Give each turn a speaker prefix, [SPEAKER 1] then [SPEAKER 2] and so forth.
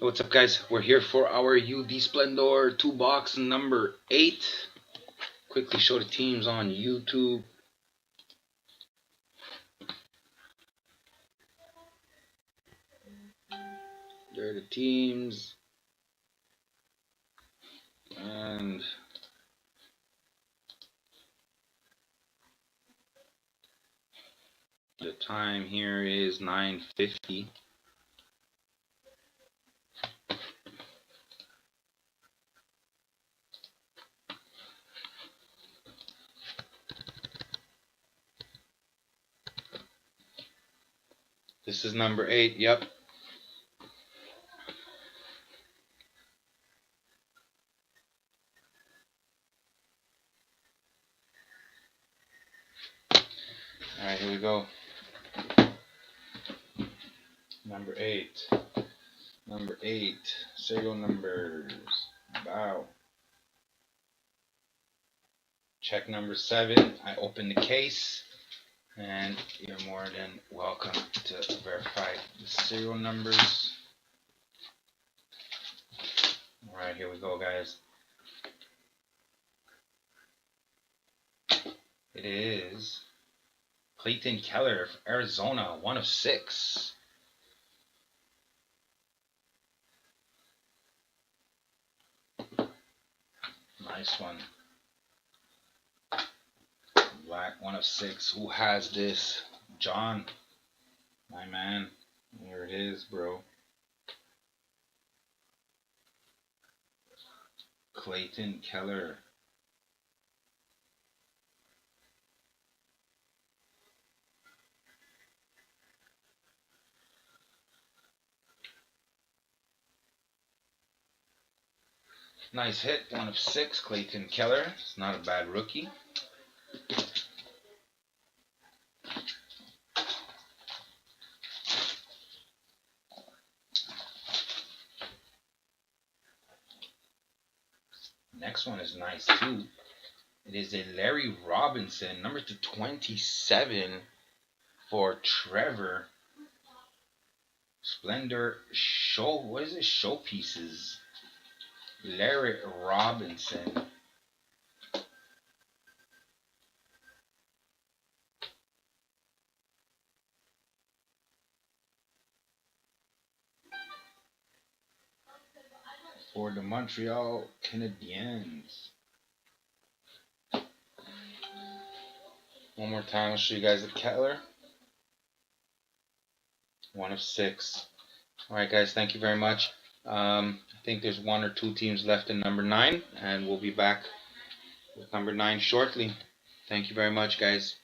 [SPEAKER 1] What's up, guys? We're here for our Ud Splendor 2-box number 8. Quickly show the teams on YouTube. There are the teams. And the time here is 9:50. This is number 8, yep. Alright, here we go. Number 8. Number 8. Serial numbers. Bow. Check number 7. I open the case. And you're more than welcome to verify the serial numbers. Alright, here we go, guys. It is Clayton Keller, Arizona, 1 of 6. Nice one. Black, 1 of 6. Who has this? John, my man. Here it is, bro. Clayton Keller. Nice hit, 1 of 6, Clayton Keller. It's not a bad rookie. Next one is nice too. It is a Larry Robinson, number to 27 for Trevor. Splendor show. What is it? Showpieces. Larry Robinson. For the Montreal Canadiens. One more time, I'll show you guys the Keller. 1 of 6. Alright, guys, thank you very much. I think there's 1 or 2 teams left in number 9, and we'll be back with number 9 shortly. Thank you very much, guys.